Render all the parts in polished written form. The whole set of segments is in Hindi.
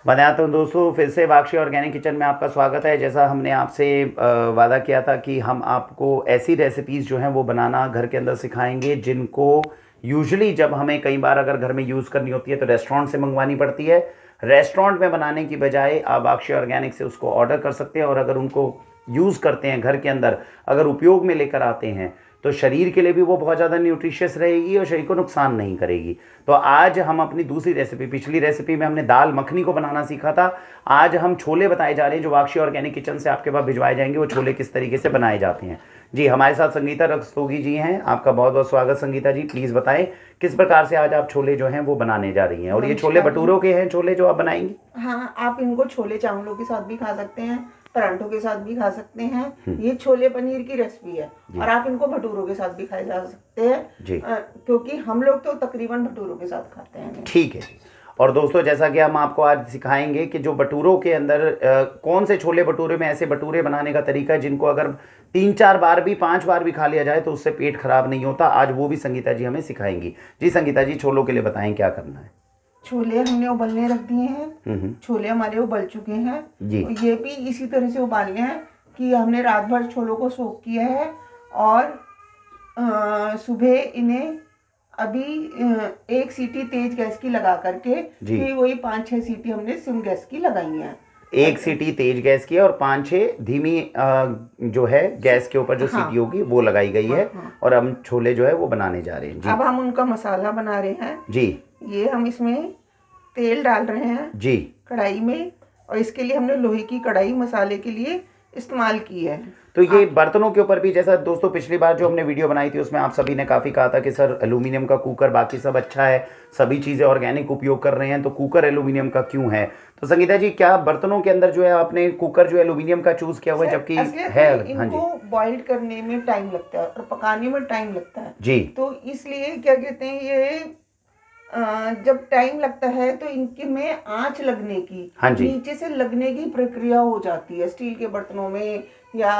बताया तो दोस्तों फिर से बाक्षी ऑर्गेनिक किचन में आपका स्वागत है। जैसा हमने आपसे वादा किया था कि हम आपको ऐसी रेसिपीज़ जो हैं वो बनाना घर के अंदर सिखाएंगे जिनको यूजुअली जब हमें कई बार अगर घर में यूज़ करनी होती है तो रेस्टोरेंट से मंगवानी पड़ती है। रेस्टोरेंट में बनाने की बजाय आप बाक्षी ऑर्गेनिक से उसको ऑर्डर कर सकते हैं और अगर उनको यूज़ करते हैं घर के अंदर, अगर उपयोग में लेकर आते हैं तो शरीर के लिए भी वो बहुत ज़्यादा न्यूट्रिशियस रहेगी और शरीर को नुकसान नहीं करेगी। तो आज हम अपनी दूसरी रेसिपी, पिछली रेसिपी में हमने दाल मखनी को बनाना सीखा था, आज हम छोले बताए जा रहे हैं जो बाक्षी ऑर्गेनिक किचन से आपके पास भिजवाए जाएंगे। वो छोले किस तरीके से बनाए जाते हैं। जी, हमारे साथ संगीता रस्तोगी जी हैं। आपका बहुत बहुत स्वागत संगीता जी। प्लीज़ बताएं किस प्रकार से आज आप छोले जो हैं वो बनाने जा रही हैं। और ये छोले भटूरों के हैं छोले जो आप बनाएंगी? हाँ, आप इनको छोले चावलों के साथ भी खा सकते हैं, परांठों के साथ भी खा सकते हैं। ये छोले पनीर की रेसिपी है और आप इनको भटूरों के साथ भी खाए जा सकते हैं क्योंकि हम लोग तो तकरीबन भटूरों के साथ खाते हैं। ठीक है। और दोस्तों जैसा कि हम आपको आज सिखाएंगे कि जो भटूरों के अंदर कौन से छोले भटूरे में ऐसे भटूरे बनाने का तरीका है जिनको अगर 3-4 बार भी 5 बार भी खा लिया जाए तो उससे पेट खराब नहीं होता। आज वो भी संगीता जी हमें सिखाएंगी। जी संगीता जी, छोलों के लिए बताएं क्या करना है। छोले हमने उबलने रख दिए हैं। छोले हमारे उबल चुके हैं जी। ये भी इसी तरह से उबालने हैं कि हमने रात भर छोलों को सोक किया है और सुबह इन्हें अभी 1 सीटी तेज गैस की लगा करके फिर वही 5-6 सीटी हमने सिम गैस की लगाई है। 1 सीटी तेज गैस की और 5-6 धीमी जो है गैस के ऊपर जो सीटी होगी वो लगाई गई है। और हम छोले जो है वो बनाने जा रहे हैं जी। अब हम उनका मसाला बना रहे हैं जी। ये हम इसमें तेल डाल रहे हैं जी कढ़ाई में और इसके लिए हमने लोहे की कढ़ाई मसाले के लिए इस्तेमाल की है। तो ये बर्तनों के ऊपर भी, जैसा दोस्तों पिछली बार जो हमने वीडियो बनाई थी उसमें आप सभी ने काफ़ी कहा था कि सर एल्यूमिनियम का कुकर, बाकी सब अच्छा है, सभी चीज़ें ऑर्गेनिक उपयोग कर रहे हैं तो कुकर एल्यूमिनियम का क्यों है। तो संगीता जी, क्या बर्तनों के अंदर जो है आपने कुकर जो एल्यूमिनियम का चूज़ किया हुआ है जबकि है? इनको बॉइल करने में टाइम लगता है और पकाने में टाइम लगता है जी। तो इसलिए क्या कहते हैं, ये जब टाइम लगता है तो इनके में आंच लगने की, नीचे से लगने की प्रक्रिया हो जाती है स्टील के बर्तनों में या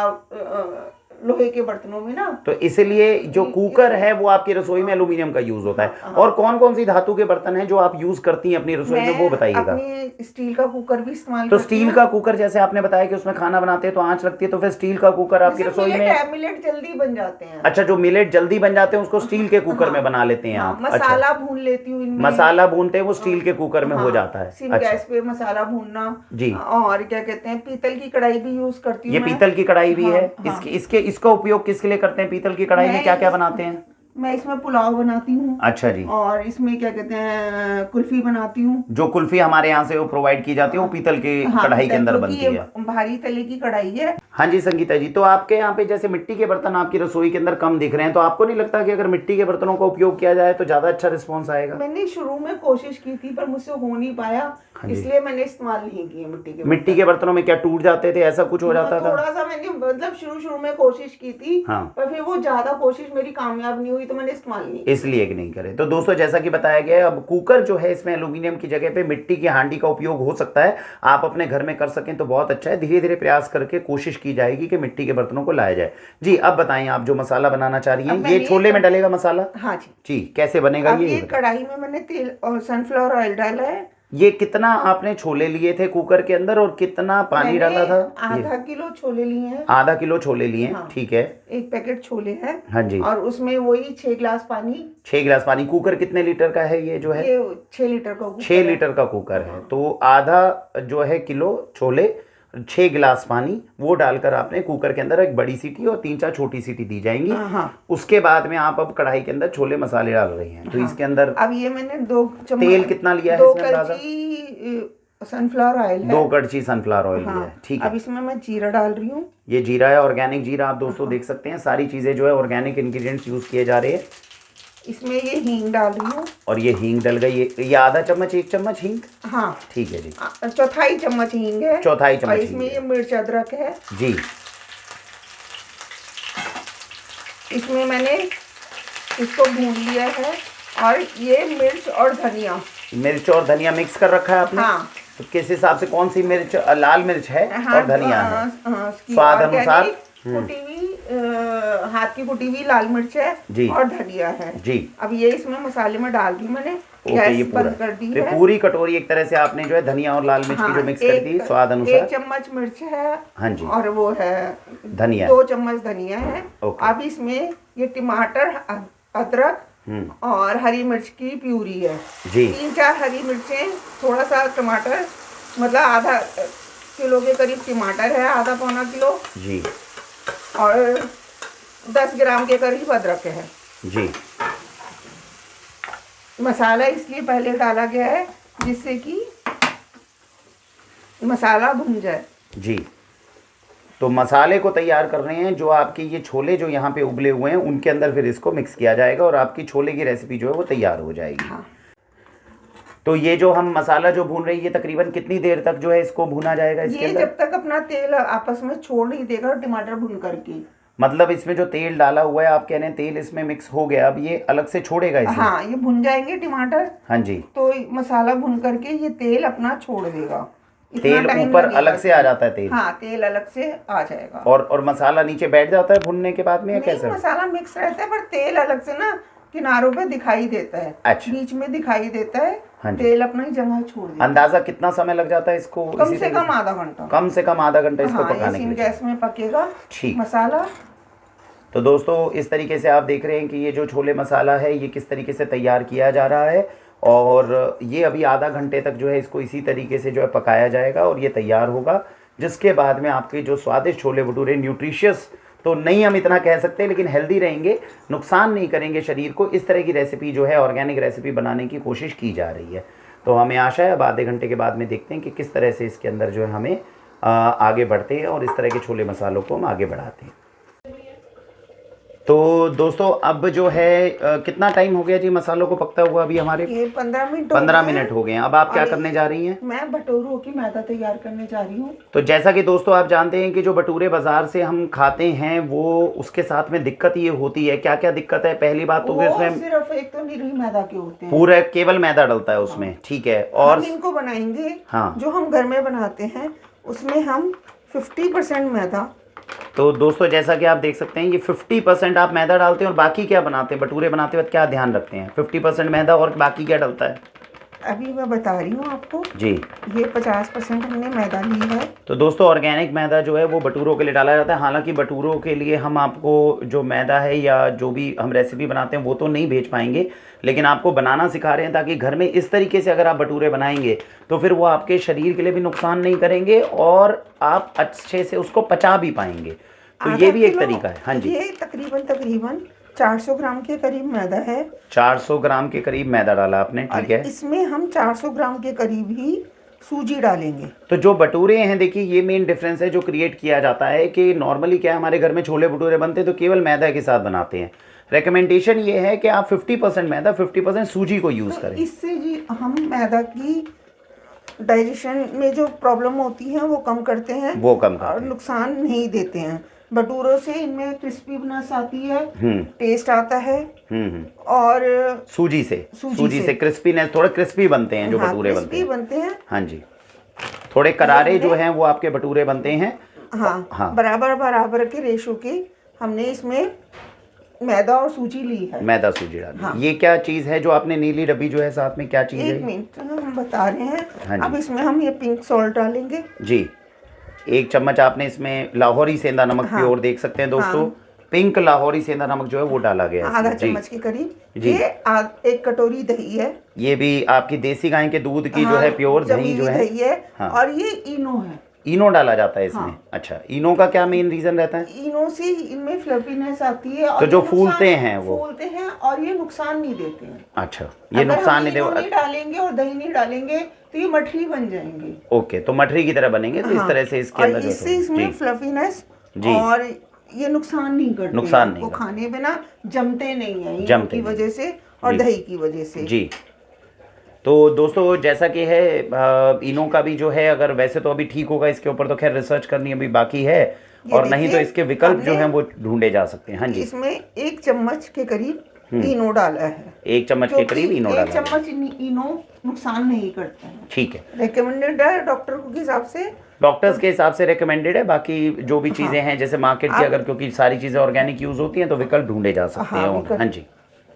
लोहे के बर्तनों में ना। तो इसलिए जो कुकर है वो आपकी रसोई में एल्यूमिनियम का यूज होता है। और कौन कौन सी धातु के बर्तन हैं जो आप यूज करती हैं अपनी रसोई में, वो बताइएगा। स्टील का कुकर भी इस्तेमाल तो स्टील का कुकर, जैसे आपने बताया कि उसमें खाना बनाते हैं तो आंच लगती है, तो फिर स्टील का कुकर आपकी रसोई में मिलेट जल्दी बन जाते हैं। अच्छा, जो मिलेट जल्दी बन जाते हैं उसको स्टील के कुकर में बना लेते हैं आप। मसाला भून लेती हूँ, मसाला भूनते हैं वो स्टील के कुकर में हो जाता है। सिम गैस पे मसाला भूनना जी। और क्या कहते हैं, पीतल की कढ़ाई भी यूज करती हूँ। ये पीतल की कढ़ाई भी है। इसका उपयोग किसके लिए करते हैं? पीतल की कढ़ाई में क्या क्या बनाते हैं? मैं इसमें पुलाव बनाती हूँ। अच्छा जी। और इसमें क्या कहते हैं, कुल्फी बनाती हूँ। जो कुल्फी हमारे यहाँ से वो प्रोवाइड की जाती है वो पीतल की कढ़ाई के अंदर बनती है। भारी तले की कढ़ाई है। हाँ जी संगीता जी, तो आपके यहाँ पे जैसे मिट्टी के बर्तन आपकी रसोई के अंदर कम दिख रहे हैं, तो आपको नहीं लगता कि अगर मिट्टी के बर्तनों का उपयोग किया जाए तो ज्यादा अच्छा रिस्पॉन्स आएगा? मैंने शुरू में कोशिश की थी पर मुझसे हो नहीं पाया, इसलिए मैंने इस्तेमाल नहीं किए मिट्टी के बर्तनों में क्या टूट जाते थे, ऐसा कुछ हो जाता था? थोड़ा सा मैंने मतलब शुरू में कोशिश की थी पर फिर वो ज्यादा कोशिश मेरी कामयाब नहीं हुई तो मैंने इस्तेमाल नहीं, इसलिए नहीं करे। तो दोस्तों जैसा कि बताया गया, अब कुकर जो है इसमें एल्यूमिनियम की जगह पे मिट्टी की हांडी का उपयोग हो सकता है। आप अपने घर में कर सकें तो बहुत अच्छा है। धीरे धीरे प्रयास करके कोशिश की जाएगी कि मिट्टी के बर्तनों को लाया जाए। जी, अब बताएं आप जो मसाला बनाना चाह रही हैं, ये छोले में डलेगा मसाला? हाँ जी। जी, कैसे बनेगा ये? कढ़ाई में मैंने तेल और सनफ्लावर ऑयल डाला है। ये कितना आपने छोले लिए थे कुकर के अंदर और कितना पानी डाला था? आधा किलो छोले लिए हैं। आधा किलो छोले लिए हैं, ठीक है। 1 पैकेट छोले हैं। हाँ जी। और उसमें वही 6 गिलास पानी। 6 गिलास पानी। कुकर कितने लीटर का है ये जो है? ये 6 लीटर का कुकर 6 लीटर का कुकर है। तो आधा जो है किलो छोले, 6 गिलास पानी, वो डालकर आपने कुकर के अंदर एक बड़ी सीटी और 3-4 छोटी सीटी दी जाएंगी। उसके बाद में आप अब कढ़ाई के अंदर छोले मसाले डाल रहे हैं। तो इसके अंदर अब ये मैंने 2 चम्मच तेल कितना लिया है? 2 कड़छी सनफ्लावर ऑयल है। 2 कड़छी सनफ्लावर ऑयल लिया है, ठीक है। अब इसमें मैं जीरा डाल रही हूँ। ये जीरा है, ऑर्गेनिक जीरा। आप दोस्तों देख सकते हैं सारी चीजें जो है ऑर्गेनिक इंग्रेडिएंट्स यूज किए जा रहे हैं। इसमें ये हींग डाल रही हूँ। और ये हींग डल गई। ये आधा चम्मच, 1 चम्मच हींग? हाँ ठीक है जी। 1/4 चम्मच हींग है। 1/4 चम्मच। इसमें ये मिर्च अदरक है जी। इसमें मैंने इसको भून लिया है। और ये मिर्च और धनिया मिक्स कर रखा है आपने? हाँ। तो किस हिसाब से, कौन सी मिर्च? लाल मिर्च है और धनिया है, स्वाद अनुसार। कुटी हुई हाथ की कुटी हुई लाल मिर्च है जी। और धनिया है जी। अब ये इसमें मसाले में डाल दी मैंने ओके, ये पूरा बंद कर दी तो है। पूरी कटोरी एक तरह से आपने जो है धनिया और लाल मिर्च की जो मिक्स कर दी स्वाद अनुसार। 1 चम्मच मिर्च है। हाँ जी। और वो है धनिया 2 चम्मच धनिया है। ओके। अब इसमें ये टमाटर, अदरक और हरी मिर्च की प्यूरी है जी। 3-4 हरी मिर्चें, थोड़ा सा टमाटर, मतलब आधा किलो के करीब टमाटर है, आधा पौना किलो जी। और 10 ग्राम के करीब अदरक है जी। मसाला इसलिए पहले डाला गया है जिससे कि मसाला भुन जाए। जी। तो मसाले को तैयार कर रहे हैं, जो आपके ये छोले जो यहाँ पे उबले हुए हैं उनके अंदर फिर इसको मिक्स किया जाएगा और आपकी छोले की रेसिपी जो है वो तैयार हो जाएगी। हाँ। तो ये जो हम मसाला जो भून रही है तकरीबन कितनी देर तक जो है इसको भुना जाएगा इसके ये अंदर? जब तक अपना तेल आपस में छोड़ नहीं देगा टमाटर भुन करके। मतलब इसमें जो तेल डाला हुआ है आप कह रहे हैं तेल इसमें मिक्स हो गया, अब ये अलग से छोड़ेगा इसे? हाँ, ये भुन जाएंगे टमाटर। हाँ जी। तो मसाला भुन करके ये तेल अपना छोड़ देगा। तेल ऊपर अलग से आ जाता है तेल? हाँ, तेल अलग से आ जाएगा। और मसाला नीचे बैठ जाता है भुनने के बाद में या कैसे? मसाला मिक्स रहता है पर तेल अलग से ना किनारों पे दिखाई देता है। अच्छा। बीच में दिखाई देता है। हाँ जी। तेल अपनी जगह छोड़ देता है। अंदाजा कितना समय लग जाता है इसको? कम से कम आधा घंटा। कम से कम आधा घंटा इसको पकाने के लिए? गैस में पकेगा ठीक मसाला। तो दोस्तों इस तरीके से आप देख रहे हैं कि ये जो छोले मसाला है ये किस तरीके से तैयार किया जा रहा है और ये अभी आधा घंटे तक जो है इसको इसी तरीके से जो है पकाया जाएगा और ये तैयार होगा, जिसके बाद में आपके जो स्वादिष्ट छोले भटूरे, न्यूट्रिशियस तो नहीं हम इतना कह सकते लेकिन हेल्दी रहेंगे, नुकसान नहीं करेंगे शरीर को, इस तरह की रेसिपी जो है ऑर्गेनिक रेसिपी बनाने की कोशिश की जा रही है। तो हमें आशा है अब आधे घंटे के बाद में देखते हैं कि किस तरह से इसके अंदर जो है हमें आगे बढ़ते हैं और इस तरह के छोले मसालों को हम आगे बढ़ाते हैं। तो दोस्तों अब जो है कितना टाइम हो गया जी मसालों को पकता हुआ? अभी हमारे ये 15 मिनट हो गए हैं। अब आप क्या करने जा रही हैं? मैं भटूरों की मैदा तैयार करने जा रही हूँ। तो जैसा कि दोस्तों आप जानते हैं कि जो भटूरे बाजार से हम खाते हैं वो उसके साथ में दिक्कत ये होती है, क्या क्या दिक्कत है? पहली बात तो उसमें सिर्फ एक तो निरी मैदा के होते हैं, पूरा केवल मैदा डलता है उसमें। ठीक है। और हम इनको बनाएंगे। हाँ। जो हम घर में बनाते हैं उसमें हम 50% मैदा। तो दोस्तों जैसा कि आप देख सकते हैं ये 50% आप मैदा डालते हैं और बाकी क्या बनाते हैं? भटूरे बनाते वक्त क्या ध्यान रखते हैं? 50% मैदा और बाकी क्या डलता है? अभी मैं बता रही हूँ आपको जी। ये 50% हमने मैदा ली है। तो दोस्तों ऑर्गेनिक मैदा जो है वो भटूरों के लिए डाला जाता है। हालांकि भटूरों के लिए हम आपको जो मैदा है या जो भी हम रेसिपी बनाते हैं वो तो नहीं भेज पाएंगे, लेकिन आपको बनाना सिखा रहे हैं ताकि घर में इस तरीके से अगर आप भटूरे बनाएंगे तो फिर वो आपके शरीर के लिए भी नुकसान नहीं करेंगे और आप अच्छे से उसको पचा भी पाएंगे। तो ये भी एक तरीका है। हाँ जी। ये तकरीबन 400 ग्राम के करीब मैदा है। 400 ग्राम के करीब मैदा डाला आपने, ठीक है। इसमें हम 400 ग्राम के करीब ही सूजी डालेंगे। तो जो भटूरे हैं देखिए ये मेन डिफरेंस है जो क्रिएट किया जाता है कि नॉर्मली क्या हमारे घर में छोले भटूरे बनते हैं तो केवल मैदा के साथ बनाते हैं। रिकमेंडेशन ये है कि आप 50% मैदा 50% सूजी को यूज़ करें। इससे जी हम मैदा की डाइजेशन में जो प्रॉब्लम होती है वो कम करते हैं, और नुकसान नहीं देते हैं। भटूरों से इनमें क्रिस्पीनेस आती है, टेस्ट आता है। और सूजी से क्रिस्पीनेस, थोड़े क्रिस्पी बनते हैं जो भटूरे बनते हैं। हाँ जी, थोड़े करारे जो हैं वो आपके भटूरे बनते हैं। हाँ, बराबर के रेशो के हमने इसमें मैदा और सूजी ली है। मैदा सूजी डाली। हाँ। ये क्या चीज़ है जो आपने नीली डब्बी जो है साथ में, क्या चीज़ है? 1 मिनट हम बता रहे हैं। हाँ। अब इसमें हम ये पिंक सॉल्ट डालेंगे जी। 1 चम्मच आपने इसमें लाहौरी सेंधा नमक की ओर देख सकते हैं दोस्तों। हाँ। पिंक लाहौरी सेंधा नमक जो है वो डाला गया है। आधा चम्मच के करीब। ये 1 कटोरी दही है। ये भी आपकी देसी गाय के दूध की जो है प्योर दही जो है। हाँ। और ये इनो है। इनो डाला जाता है इसमें। हाँ। अच्छा, इनो का क्या मेन रीजन रहता है? इनो से इनमें फ्लफीनेस आती है और तो जो फूलते हैं और ये नुकसान नहीं देते हैं। अच्छा, ये नुकसान नहीं देते। नहीं डालेंगे और दही नहीं डालेंगे तो ये मठरी बन जाएंगे। ओके, तो मठरी की तरह बनेंगे। तो इस तरह से इसके अंदर जो इससे इसमें फ्लफीनेस और ये नुकसान नहीं करते, नुकसान नहीं, वो खाने में ना जमते नहीं है इनो की वजह से और दही की वजह से जी। तो दोस्तों जैसा कि है इनो का भी जो है, अगर वैसे तो अभी ठीक होगा, इसके ऊपर तो खैर रिसर्च करनी अभी बाकी है, और नहीं तो इसके विकल्प जो हैं वो ढूंढे जा सकते हैं। हाँ जी। इसमें 1 चम्मच के करीब इनो डाला है। 1 चम्मच के करीब इनो डाला है। 1 चम्मच इनो नुकसान नहीं करता है। ठीक है, रिकमेंडेड है डॉक्टर के हिसाब से, डॉक्टर्स के हिसाब से रिकमेंडेड है। बाकी जो भी चीज़ें हैं जैसे मार्केट की, अगर क्योंकि सारी चीज़ें ऑर्गेनिक यूज़ होती हैं तो विकल्प ढूंढे जा सकते हैं। हाँ जी,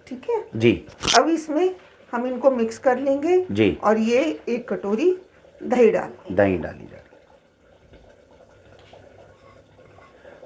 ठीक है जी। अब इसमें हम इनको मिक्स कर लेंगे जी। और ये 1 कटोरी दही डाली जा रही।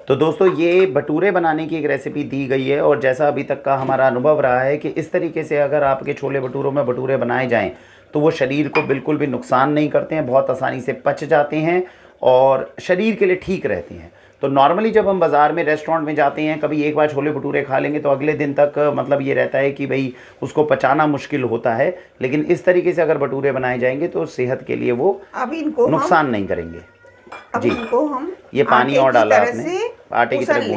तो दोस्तों ये भटूरे बनाने की एक रेसिपी दी गई है, और जैसा अभी तक का हमारा अनुभव रहा है कि इस तरीके से अगर आपके छोले भटूरों में भटूरे बनाए जाएं तो वो शरीर को बिल्कुल भी नुकसान नहीं करते हैं, बहुत आसानी से पच जाते हैं और शरीर के लिए ठीक रहते हैं। तो नॉर्मली जब हम बाज़ार में रेस्टोरेंट में जाते हैं, कभी एक बार छोले भटूरे खा लेंगे तो अगले दिन तक मतलब ये रहता है कि भाई उसको पचाना मुश्किल होता है, लेकिन इस तरीके से अगर भटूरे बनाए जाएंगे तो सेहत के लिए वो नुकसान नहीं करेंगे। अब इनको हम ये पानी और डाला आपने, आटे की तरह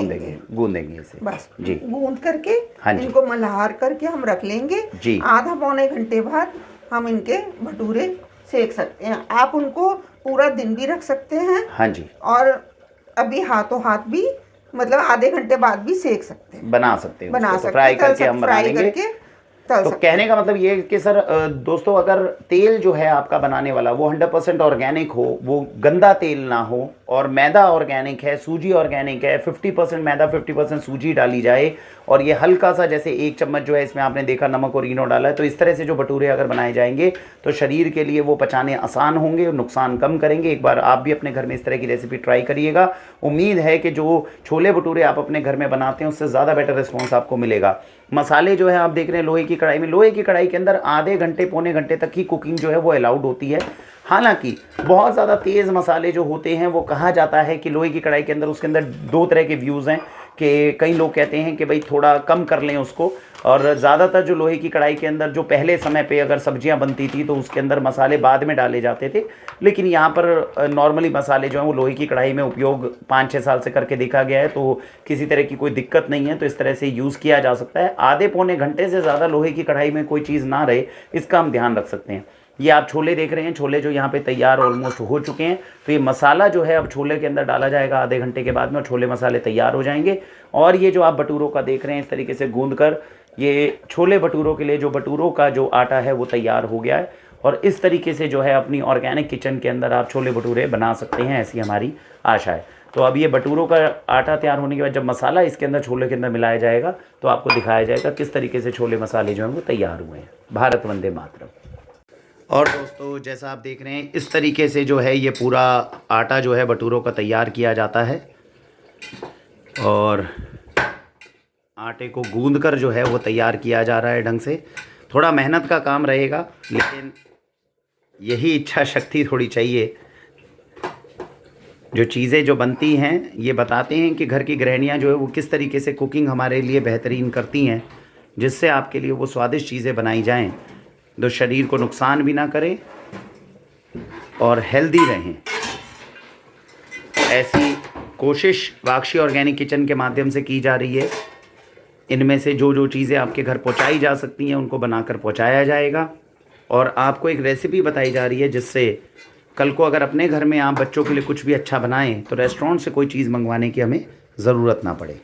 गूंदेंगे इसे बस जी। गूंद करके हाँ जी। इनको मल्हार करके हम रख लेंगे जी। आधा पौने घंटे बाद हम इनके भटूरे सेक सकते हैं। आप उनको पूरा दिन भी रख सकते हैं। हाँ जी। और अभी हाथों हाथ भी मतलब आधे घंटे बाद भी सेक सकते हैं, बना सकते हैं, फ्राई करके हम बना लेंगे। तो कहने का मतलब ये कि सर दोस्तों, अगर तेल जो है आपका बनाने वाला वो 100% ऑर्गेनिक हो, वो गंदा तेल ना हो, और मैदा ऑर्गेनिक है, सूजी ऑर्गेनिक है, 50% मैदा 50% सूजी डाली जाए, और ये हल्का सा जैसे 1 चम्मच जो है इसमें आपने देखा नमक और इनो डाला है, तो इस तरह से जो भटूरे अगर बनाए जाएंगे तो शरीर के लिए वो पचाने आसान होंगे और नुकसान कम करेंगे। एक बार आप भी अपने घर में इस तरह की रेसिपी ट्राई करिएगा। उम्मीद है कि जो छोले भटूरे आप अपने घर में बनाते हैं उससे ज़्यादा बेटर रिस्पॉन्स आपको मिलेगा। मसाले जो है आप देख रहे हैं लोहे की कढ़ाई में, लोहे की कढ़ाई के अंदर आधे घंटे पौने घंटे तक की कुकिंग जो है वो अलाउड होती है। हालांकि बहुत ज़्यादा तेज़ मसाले जो होते हैं वो कहा जाता है कि लोहे की कढ़ाई के अंदर, उसके अंदर 2 तरह के व्यूज़ हैं कि कई लोग कहते हैं कि भाई थोड़ा कम कर लें उसको, और ज़्यादातर जो लोहे की कढ़ाई के अंदर जो पहले समय पे अगर सब्जियां बनती थी तो उसके अंदर मसाले बाद में डाले जाते थे, लेकिन यहाँ पर नॉर्मली मसाले जो हैं वो लोहे की कढ़ाई में उपयोग 5-6 साल से करके देखा गया है, तो किसी तरह की कोई दिक्कत नहीं है, तो इस तरह से यूज़ किया जा सकता है। आधे पौने घंटे से ज़्यादा लोहे की कढ़ाई में कोई चीज़ ना रहे, इसका हम ध्यान रख सकते हैं। ये आप छोले देख रहे हैं, छोले जो यहाँ पे तैयार ऑलमोस्ट हो चुके हैं, तो ये मसाला जो है अब छोले के अंदर डाला जाएगा आधे घंटे के बाद में, और छोले मसाले तैयार हो जाएंगे। और ये जो आप भटूरों का देख रहे हैं इस तरीके से गूंद कर, ये छोले भटूरों के लिए जो भटूरों का जो आटा है वो तैयार हो गया है, और इस तरीके से जो है अपनी ऑर्गेनिक किचन के अंदर आप छोले भटूरे बना सकते हैं, ऐसी हमारी आशा है। तो अब ये भटूरों का आटा तैयार होने के बाद जब मसाला इसके अंदर छोले के अंदर मिलाया जाएगा तो आपको दिखाया जाएगा किस तरीके से छोले मसाले जो हैं वो तैयार हुए हैं। भारत वंदे मातरम। और दोस्तों जैसा आप देख रहे हैं इस तरीके से जो है ये पूरा आटा जो है भटूरों का तैयार किया जाता है, और आटे को गूंद कर जो है वो तैयार किया जा रहा है ढंग से। थोड़ा मेहनत का काम रहेगा, लेकिन यही इच्छा शक्ति थोड़ी चाहिए। जो चीज़ें जो बनती हैं ये बताते हैं कि घर की गृहिणियाँ जो है वो किस तरीके से कुकिंग हमारे लिए बेहतरीन करती हैं, जिससे आपके लिए वो स्वादिष्ट चीज़ें बनाई जाएं जो शरीर को नुकसान भी ना करें और हेल्दी रहें। ऐसी कोशिश वाक्षी ऑर्गेनिक किचन के माध्यम से की जा रही है। इनमें से जो जो चीज़ें आपके घर पहुंचाई जा सकती हैं उनको बनाकर पहुंचाया जाएगा, और आपको एक रेसिपी बताई जा रही है जिससे कल को अगर अपने घर में आप बच्चों के लिए कुछ भी अच्छा बनाएं तो रेस्टोरेंट से कोई चीज़ मंगवाने की हमें ज़रूरत ना पड़े।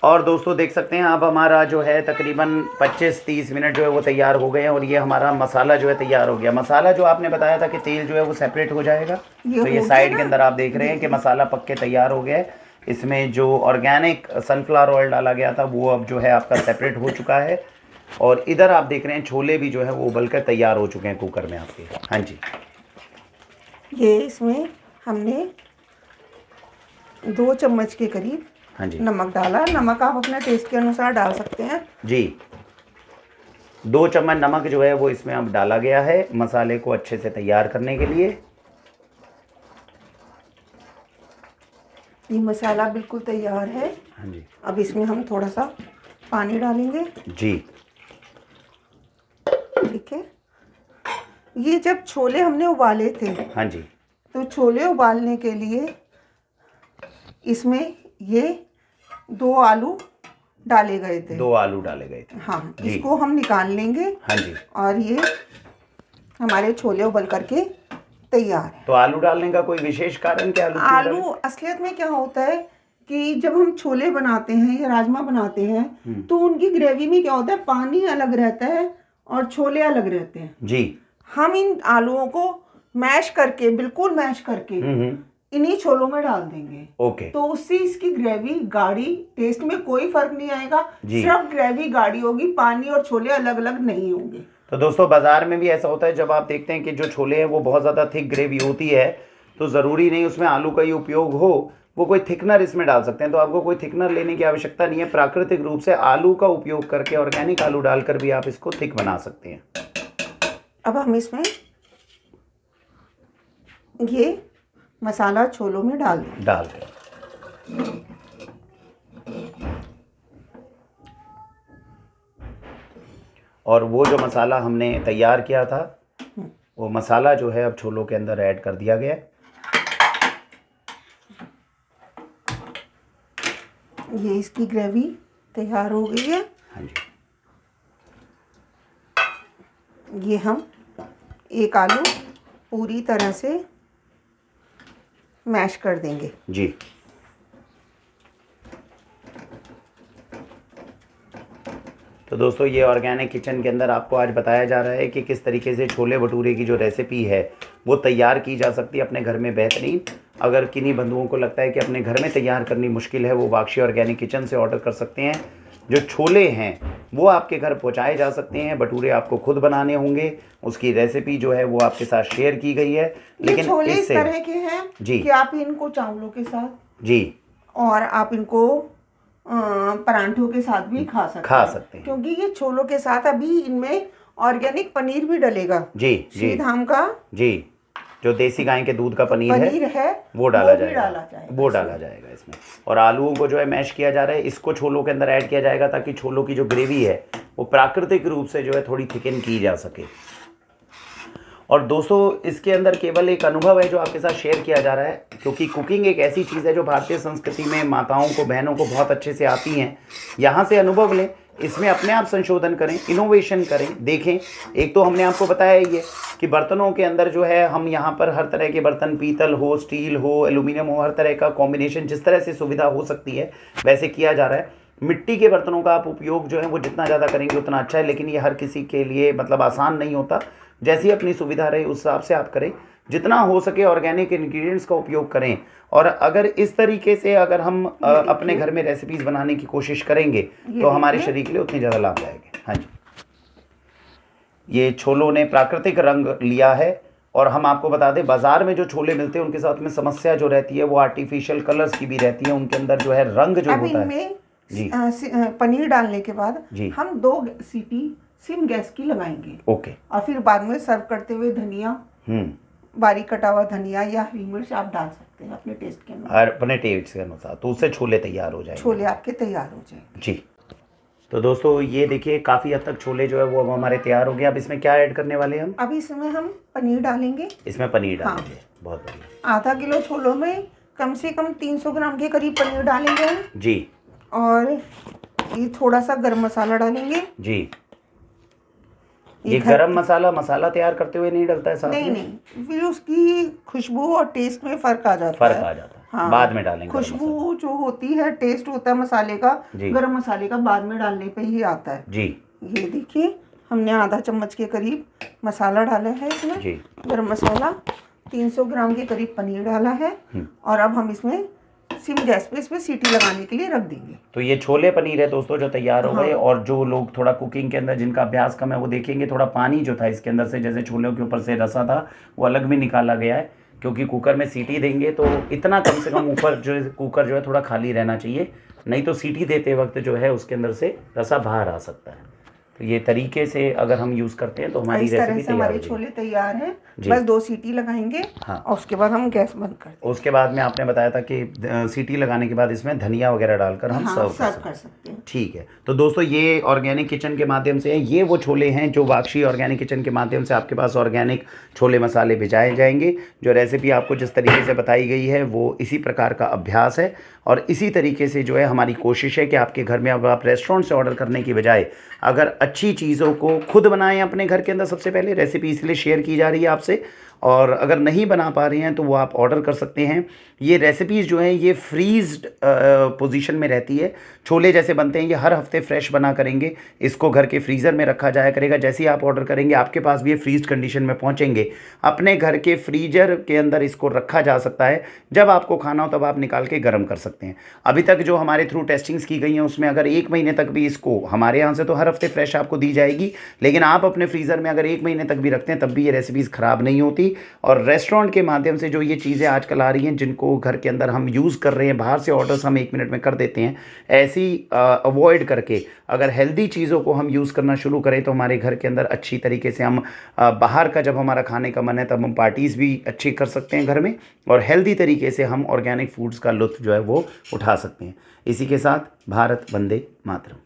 और दोस्तों देख सकते हैं आप हमारा जो है तकरीबन 25-30 मिनट जो है वो तैयार हो गए हैं, और ये हमारा मसाला जो है तैयार हो गया। मसाला जो आपने बताया था कि तेल जो है वो सेपरेट हो जाएगा, तो ये साइड के अंदर आप देख रहे हैं कि मसाला पक के तैयार हो गया है। इसमें जो ऑर्गेनिक सनफ्लावर ऑयल डाला गया था वो अब जो है आपका सेपरेट हो चुका है, और इधर आप देख रहे हैं छोले भी जो है वो उबल कर तैयार हो चुके हैं कुकर में आपके। हाँ जी। ये इसमें हमने 2 चम्मच के करीब हाँ जी नमक डाला। नमक आप अपने टेस्ट के अनुसार डाल सकते हैं जी। 2 चम्मच नमक जो है वो इसमें अब डाला गया है मसाले को अच्छे से तैयार करने के लिए। ये मसाला बिल्कुल तैयार है। हाँ जी। अब इसमें हम थोड़ा सा पानी डालेंगे जी। ठीक है। ये जब छोले हमने उबाले थे, हाँ जी, तो छोले उबालने के लिए इसमें ये 2 आलू डाले गए थे। 2 आलू डाले गए थे। हाँ, इसको हम निकाल लेंगे। हाँ जी। और ये हमारे छोले उबल करके तैयार है। तो आलू डालने का कोई विशेष कारण क्या? आलू असलियत में क्या होता है कि जब हम छोले बनाते हैं या राजमा बनाते हैं तो उनकी ग्रेवी में क्या होता है, पानी अलग रहता है और छोले अलग रहते हैं जी। हम इन आलूओं को मैश करके, बिल्कुल मैश करके इन्हीं छोलों में डाल देंगे। ओके। तो उससे इसकी ग्रेवी गाढ़ी, टेस्ट में कोई फर्क नहीं आएगा, जी। सिर्फ ग्रेवी गाढ़ी होगी, पानी और छोले अलग अलग नहीं होंगे। तो दोस्तों बाजार में भी ऐसा होता है, जब आप देखते हैं कि जो छोले हैं वो बहुत ज़्यादा थिक ग्रेवी होती है, तो ज़रूरी नहीं उसमें आलू का ही उपयोग हो, वो कोई थिकनर इसमें डाल सकते हैं। तो आपको कोई थिकनर लेने की आवश्यकता नहीं है, प्राकृतिक रूप से आलू का उपयोग करके, ऑर्गेनिक आलू डालकर भी आप इसको थिक बना सकते हैं। अब हम इसमें ये मसाला छोलों में डाल दें। और वो जो मसाला हमने तैयार किया था, वो मसाला जो है अब छोलों के अंदर ऐड कर दिया गया है। ये इसकी ग्रेवी तैयार हो गई है। हाँ जी। ये हम एक आलू पूरी तरह से मैश कर देंगे। जी। तो दोस्तों ये ऑर्गेनिक किचन के अंदर आपको आज बताया जा रहा है कि किस तरीके से छोले भटूरे की जो रेसिपी है वो तैयार की जा सकती है अपने घर में बेहतरीन। अगर किन्हीं बंधुओं को लगता है कि अपने घर में तैयार करनी मुश्किल है, वो बाक्षी ऑर्गेनिक किचन से ऑर्डर कर सकते हैं। जो छोले हैं वो आपके घर पहुंचाए जा सकते हैं। भटूरे आपको खुद बनाने होंगे, उसकी रेसिपी जो है वो आपके साथ शेयर की गई है। लेकिन छोले इस तरह के हैं जी कि आप इनको चावलों के साथ जी, और आप इनको परांठों के साथ भी खा सकते हैं, क्योंकि ये छोलों के साथ अभी इनमें ऑर्गेनिक पनीर भी डलेगा। जी श्री धाम का जी, जो देसी गाय के दूध का पनीर है वो डाला जाएगा इसमें। और आलूओं को जो है मैश किया जा रहा है, इसको छोलों के अंदर ऐड किया जाएगा ताकि छोलों की जो ग्रेवी है वो प्राकृतिक रूप से जो है थोड़ी थिकन की जा सके। और दोस्तों इसके अंदर केवल एक अनुभव है जो आपके साथ शेयर किया जा रहा है, क्योंकि कुकिंग एक ऐसी चीज़ है जो भारतीय संस्कृति में माताओं को, बहनों को बहुत अच्छे से आती हैं। यहाँ से अनुभव लें, इसमें अपने आप संशोधन करें, इनोवेशन करें, देखें। एक तो हमने आपको बताया ही है कि बर्तनों के अंदर जो है हम यहाँ पर हर तरह के बर्तन, पीतल हो, स्टील हो, एल्यूमिनियम हो, हर तरह का कॉम्बिनेशन जिस तरह से सुविधा हो सकती है वैसे किया जा रहा है। मिट्टी के बर्तनों का आप उपयोग जो है वो जितना ज़्यादा करेंगे उतना अच्छा है, लेकिन ये हर किसी के लिए मतलब आसान नहीं होता। जैसी अपनी सुविधा रहे उस हिसाब से आप करें, जितना हो सके ऑर्गेनिक इंग्रेडिएंट्स का उपयोग करें। और अगर इस तरीके से अगर हम अपने घर में रेसिपीज बनाने की कोशिश करेंगे तो हमारे शरीर के लिए उतनी ज़्यादा लाभदायक है। हाँ जी, ये छोलों ने प्राकृतिक रंग लिया है। और हम आपको बता दें, बाजार में जो छोले मिलते हैं उनके साथ में समस्या जो रहती है वो आर्टिफिशियल कलर्स की भी रहती है। उनके अंदर जो है रंग जो होता है जी, पनीर डालने के बाद जी हम 2 सीटी सिम गैस की लगाएंगे। ओके। और फिर बाद में सर्व करते हुए धनिया, बारीक कटा हुआ धनिया या हरी मिर्च आप डाल सकते हैं अपने टेस्ट के अनुसार, अपने टेस्ट के अनुसार। तो उससे छोले तैयार हो जाएंगे, छोले आपके तैयार हो जाएंगे जी। तो दोस्तों ये देखिए काफ़ी हद तक छोले जो है वो अब हमारे तैयार हो गए। अब इसमें क्या ऐड करने वाले हैं हम? अब इसमें हम पनीर डालेंगे। इसमें पनीर डालेंगे, बहुत बढ़िया। आधा किलो छोलों में कम से कम 300 ग्राम के करीब पनीर डालेंगे जी। और ये थोड़ा सा गरम मसाला डालेंगे जी। ये गरम मसाला तैयार करते हुए नहीं डलता है साथ में? नहीं, फिर उसकी खुशबू और टेस्ट में फर्क आ जाता है। हाँ, बाद में डालेंगे। खुशबू जो होती है, टेस्ट होता है मसाले का, गरम मसाले का बाद में डालने पे ही आता है जी। ये देखिए हमने आधा चम्मच के करीब मसाला डाला है इसमें जी। गरम मसाला, 300 ग्राम के करीब पनीर डाला है। और अब हम इसमें सिम गैस पे इसमें सीटी लगाने के लिए रख देंगे। तो ये छोले पनीर है दोस्तों जो तैयार हो गए। और जो लोग थोड़ा कुकिंग के अंदर जिनका अभ्यास कम है वो देखेंगे थोड़ा पानी जो था इसके अंदर से, जैसे छोले के ऊपर से रसा था वो अलग भी निकाला गया है, क्योंकि कुकर में सीटी देंगे तो इतना कम से कम ऊपर जो कुकर जो है थोड़ा खाली रहना चाहिए, नहीं तो सीटी देते वक्त जो है उसके अंदर से रसा बाहर आ सकता है। तो ये तरीके से अगर हम यूज़ करते हैं तो हमारी रेसिपी तैयार हमारे छोले तैयार हैं। बस 2 सीटी लगाएंगे। हाँ। और उसके बाद हम गैस बंद कर देंगे। उसके बाद में आपने बताया था कि सीटी लगाने के बाद इसमें धनिया वगैरह डालकर हम सर्व कर सकते हैं। ठीक है। तो दोस्तों ये ऑर्गेनिक किचन के माध्यम से ये वो छोले हैं जो बाक्षी ऑर्गेनिक किचन के माध्यम से आपके पास ऑर्गेनिक छोले मसाले भिजाए जाएंगे। जो रेसिपी आपको जिस तरीके से बताई गई है वो इसी प्रकार का अभ्यास है और इसी तरीके से जो है हमारी कोशिश है कि आपके घर में अब आप रेस्टोरेंट से ऑर्डर करने की बजाय अगर अच्छी चीज़ों को खुद बनाएं अपने घर के अंदर। सबसे पहले रेसिपी इसलिए शेयर की जा रही है आपसे, और अगर नहीं बना पा रहे हैं तो वो आप ऑर्डर कर सकते हैं। ये रेसिपीज़ जो हैं ये फ्रीज्ड पोजीशन में रहती है, छोले जैसे बनते हैं, ये हर हफ्ते फ्रेश बना करेंगे, इसको घर के फ्रीज़र में रखा जाया करेगा। जैसे ही आप ऑर्डर करेंगे आपके पास भी ये फ्रीज्ड कंडीशन में पहुंचेंगे। अपने घर के फ्रीजर के अंदर इसको रखा जा सकता है, जब आपको खाना हो तब आप निकाल के गर्म कर सकते हैं। अभी तक जो हमारे थ्रू टेस्टिंग्स की गई हैं उसमें अगर 1 महीने तक भी इसको, हमारे यहाँ से तो हर हफ्ते फ्रेश आपको दी जाएगी, लेकिन आप अपने फ्रीज़र में अगर 1 महीने तक भी रखते हैं तब भी ये रेसिपीज़ ख़राब नहीं होती। और रेस्टोरेंट के माध्यम से जो ये चीज़ें आजकल आ रही हैं जिनको घर के अंदर हम यूज़ कर रहे हैं, बाहर से ऑर्डर्स हम 1 मिनट में कर देते हैं, ऐसी अवॉइड करके अगर हेल्दी चीज़ों को हम यूज़ करना शुरू करें तो हमारे घर के अंदर अच्छी तरीके से हम बाहर का जब हमारा खाने का मन है तब हम पार्टीज़ भी अच्छी कर सकते हैं घर में, और हेल्दी तरीके से हम ऑर्गेनिक फूड्स का लुत्फ़ जो है वो उठा सकते हैं। इसी के साथ भारत वंदे मातरम।